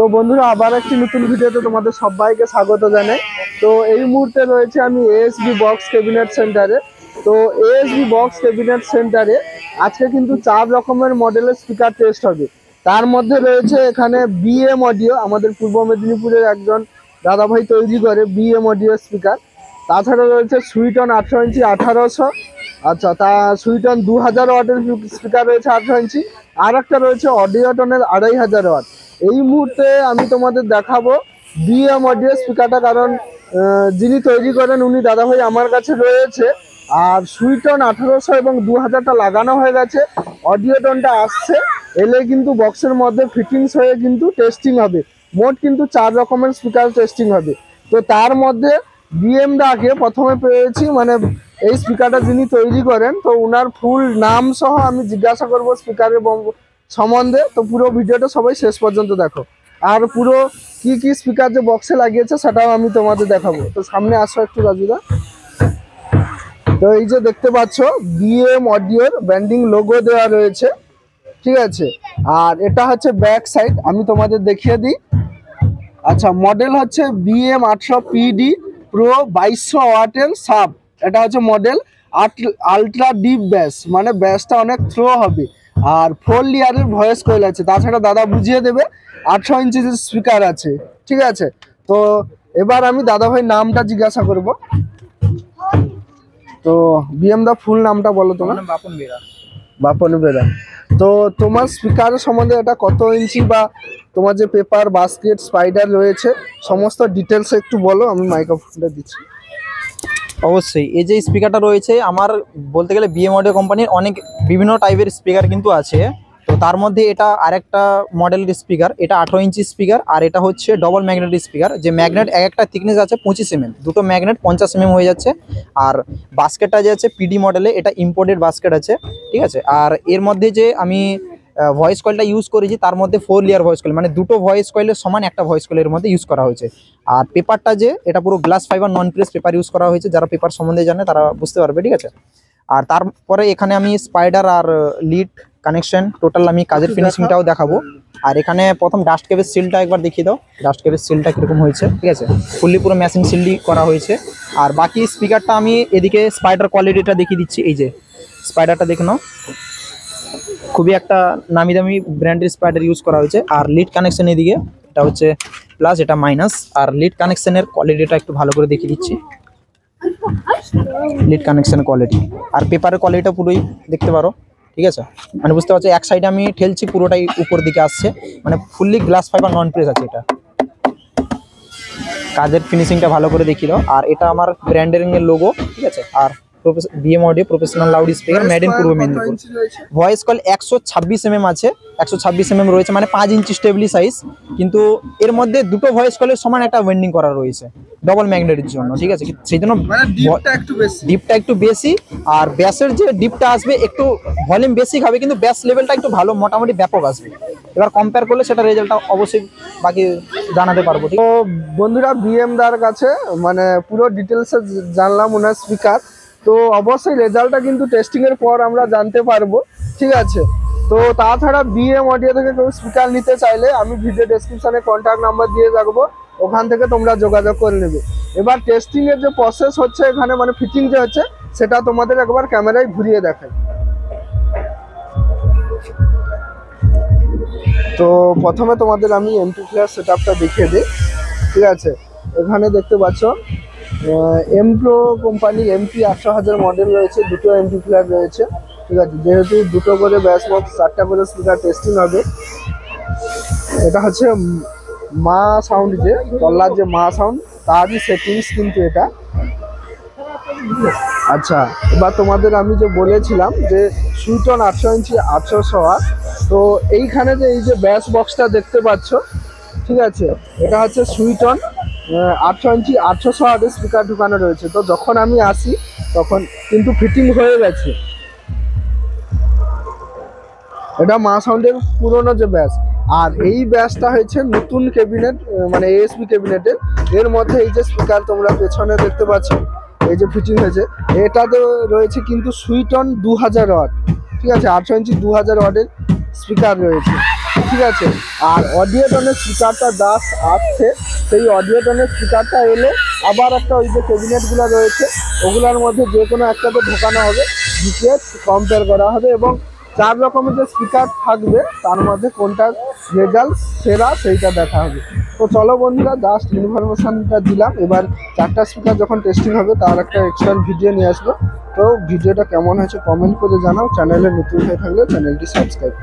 তো বন্ধুরা আবার একটি নতুন ভিডিওতে তোমাদের সবাইকে স্বাগত জানাই। তো এই মুহূর্তে রয়েছে আমি এএসবি বক্স ক্যাবিনেট সেন্টারে। তো এএসবি বক্স ক্যাবিনেট সেন্টারে আজকে কিন্তু 4 রকমের মডেলের স্পিকার টেস্ট হবে। তার মধ্যে রয়েছে এখানে বিএম অডিও, আমাদের পূর্ব মেদিনীপুরের একজন দাদাভাই তৈরি করে বিএম অডিও স্পিকার। তাছাড়া রয়েছে সুইটন 18 ইঞ্চি 1800, আচ্ছা তা সুইটন 2000 ওয়াটের স্পিকার রয়েছে 18 ইঞ্চি, আর একটা রয়েছে অডিওটনের 2500 ওয়াট। এই মুহূর্তে আমি তোমাদের দেখাবো বিএম অডিও স্পিকারটা, কারণ যিনি তৈরি করেন উনি দাদাভাই আমার কাছে রয়েছে। আর সুইটন 1800 এবং 2000টা লাগানো হয়ে গেছে, অডিওটনটা আসছে, এলে কিন্তু বক্সের মধ্যে ফিটিংস হয়ে কিন্তু টেস্টিং হবে। মোট কিন্তু 4 রকমের স্পিকার টেস্টিং হবে। তো তার মধ্যে বিএমদাকে প্রথমে পেয়েছি, মানে এই স্পিকারটা যিনি তৈরি করেন, তো ওনার ফুল নাম সহ আমি জিজ্ঞাসা করবো স্পিকারের সম্বন্ধে। তো পুরো ভিডিওটা সবাই শেষ পর্যন্ত দেখো, আর পুরো কি কি স্পিকার যে বক্সে লাগিয়েছে সেটাও আমি তোমাদের দেখাবো। তো সামনে আসো একটু রাজুদা। তো এই যে দেখতে পাচ্ছ বিএম অডিওর ব্র্যান্ডিং লোগো দেওয়া রয়েছে, ঠিক আছে। আর এটা হচ্ছে ব্যাক সাইড, আমি তোমাদের দেখিয়ে দিই। আচ্ছা, মডেল হচ্ছে বিএম 800 পিডি প্রো 2200 ওয়াটের সাব। এটা হচ্ছে মডেল আলট্রা ডিপ ব্যাস, মানে ব্যাসটা অনেক থ্রো হবে। আর 4 লেয়ারের ভয়েস কয়েল আছে। তাছাড়া দাদা বুঝিয়ে দেবে 18 ইঞ্চির স্পিকার আছে, ঠিক আছে। তো এবার আমি দাদাভাই নামটা জিজ্ঞাসা করব। তো বিএম দা ফুল নামটা বলো তোমার। বাপন বেরা। বাপন বেরা। তো তোমার স্পিকারের সম্বন্ধে এটা কত ইঞ্চি, বা তোমার যে পেপার বাস্কেট স্পাইডার রয়েছে সমস্ত ডিটেলস একটু বলো, আমি মাইক্রোফোনটা দিচ্ছি। অবশ্যই এই যে স্পিকারটা রয়েছে আমার বলতে গেলে বিএম অডিও কোম্পানির অনেক বিভিন্ন টাইপের স্পিকার কিন্তু আছে। তো তার মধ্যে এটা আরেকটা মডেলের স্পিকার, এটা 18 ইঞ্চি স্পিকার, আর এটা হচ্ছে ডবল ম্যাগনেট স্পিকার। যে ম্যাগনেট এক একটা থিকনেস আছে 25 mm, দুটো ম্যাগনেট 50 mm হয়ে যাচ্ছে। আর বাস্কেটটা যে আছে পিডি মডেলে, এটা ইম্পোর্টেড বাস্কেট আছে, ঠিক আছে। আর এর মধ্যে যে আমি ভয়েস কয়েলটা ইউজ করেছি তার মধ্যে 4 লেয়ার ভয়েস কয়েল, মানে দুটো ভয়েস কয়েলের সমান একটা ভয়েস কয়েলের মধ্যে ইউজ করা হয়েছে। আর পেপারটা যে এটা পুরো গ্লাস ফাইবার নন প্রেস পেপার ইউজ করা হয়েছে, যারা পেপার সম্বন্ধে জানে তারা বুঝতে পারবে, ঠিক আছে। আর তারপরে এখানে আমি স্পাইডার আর লিড কানেকশন টোটাল আমি কাজের ফিনিশিংটাও দেখাবো। আর এখানে প্রথম ডাস্ট ক্যাপের সিলটা একবার দেখিয়ে দাও, ডাস্ট ক্যাপের সিলটা কীরকম হয়েছে, ঠিক আছে। ফুললি পুরো মেশিন সিলই করা হয়েছে। আর বাকি স্পিকারটা আমি এদিকে স্পাইডার কোয়ালিটিটা দেখিয়ে দিচ্ছি। এই যে স্পাইডারটা দেখে নাও, খুবই একটা নামি দামি ব্র্যান্ডের স্পাইডার ইউজ করা হয়েছে। আর লিড কানেকশন এদিকে এটা হচ্ছে প্লাস, এটা মাইনাস। আর লিড কানেকশনের কোয়ালিটিটা একটু ভালো করে দেখিয়ে দিচ্ছি, লিড কানেকশন কোয়ালিটি। আর পেপারের কোয়ালিটিটা পুরোই দেখতে পারো, ঠিক আছে। মানে বুঝতে পারছো এক সাইডে আমি ঠেলছি পুরোটাই উপর দিকে আসছে, মানে ফুললি গ্লাস ফাইবার নন প্রেস আছে এটা। কাজের ফিনিশিংটা ভালো করে দেখিয়ে দাও। আর এটা আমার ব্র্যান্ডের লোগো, ঠিক আছে। আর BM audio professional loud speaker made in Purba Medinipur. Voice call 126 mm আছে, 126 mm রয়েছে, মানে 5 ইঞ্চি স্টেবলি সাইজ। কিন্তু এর মধ্যে দুটো ভয়েস কলের সমান একটা ওয়েন্ডিং করা রয়েছে ডবল ম্যাগনেটের জন্য, ঠিক আছে। সেই জন্য ডিপটা একটু বেশি, আর ব্যাসের যে ডিপটা আসবে একটু ভলিউম বেশি খাবে, কিন্তু ব্যাস লেভেলটা একটু ভালো মোটামুটি ব্যাপক আসবে। এবার কম্পেয়ার করলে সেটা রেজাল্টটা অবশ্যই বাকি জানাতে পারবো। তো বন্ধুরা বিএম দার কাছে মানে পুরো ডিটেলসে জানলাম ওনার স্পিকার। তো অবশ্যই রেজাল্টটা কিন্তু টেস্টিংয়ের পর আমরা জানতে পারবো, ঠিক আছে। তো তাছাড়া বিএম অডিও থেকে কেউ স্পিকার নিতে চাইলে আমি ভিডিও ডেসক্রিপশানে কন্ট্যাক্ট নাম্বার দিয়ে রাখবো, ওখান থেকে তোমরা যোগাযোগ করে নেবে। এবার টেস্টিংয়ের যে প্রসেস হচ্ছে এখানে, মানে ফিটিং যে হচ্ছে সেটা তোমাদের একবার ক্যামেরায় ঘুরিয়ে দেখাই। তো প্রথমে তোমাদের আমি এমপি প্লেয়ার সেট আপটা দেখিয়ে দিই, ঠিক আছে। এখানে দেখতে পাচ্ছ এমপ্রো কোম্পানি এমপি 800,000 মডেল রয়েছে, দুটো এমপি প্লেয়ার রয়েছে, ঠিক আছে। যেহেতু দুটো করে ব্যাস বক্স 4টা করে স্পিকার টেস্টিং হবে। এটা হচ্ছে মা সাউন্ড, যে তল্লার যে মা সাউন্ড তারই সেটিংস কিন্তু এটা। আচ্ছা, এবার তোমাদের আমি যে বলেছিলাম যে সুইটন 800 ইঞ্চি 800 ওয়াট। তো এইখানে যে এই যে ব্যাস বক্সটা দেখতে পাচ্ছ, ঠিক আছে, এটা হচ্ছে সুইটন 800 ইঞ্চি 800 ওয়াটের স্পিকার ঢুকানো রয়েছে। তো যখন আমি আসি তখন কিন্তু ফিটিং হয়ে গেছে। এটা মা সাউন্ডের পুরোনো যে ব্যাস। আর এই ব্যাসটা হয়েছে নতুন ক্যাবিনেট, মানে এএসবি ক্যাবিনেটের। এর মধ্যে এই যে স্পিকার তোমরা পেছনে দেখতে পাচ্ছ, এই যে ফিটিং হয়েছে, এটাতে রয়েছে কিন্তু সুইটন 2000 ওয়াট, ঠিক আছে। 800 ইঞ্চি 2000 ওয়াটের স্পিকার রয়েছে। ঠিক আছে। আর অডিও টনের স্পিকারটা দাস আসছে, সেই অডিও টনের স্পিকারটা এলে আবার একটা ওই যে ক্যাবিনেটগুলো রয়েছে ওগুলোর মধ্যে যে কোনো একটাতে ঢোকানো হবে, ঢুকিয়ে কম্পেয়ার করা হবে এবং 4 রকমের যে স্পিকার থাকবে তার মধ্যে কোনটার রেজাল্ট সেরা সেইটা দেখা হবে। তো চলো বন্ধুরা, জাস্ট ইনফরমেশনটা দিলাম। এবার 4টা স্পিকার যখন টেস্টিং হবে তার একটা এক্সট্রা ভিডিও নিয়ে আসবো। তো ভিডিওটা কেমন হয়েছে কমেন্ট করে জানাও। চ্যানেলে নতুন হয়ে থাকলে চ্যানেলটি সাবস্ক্রাইব।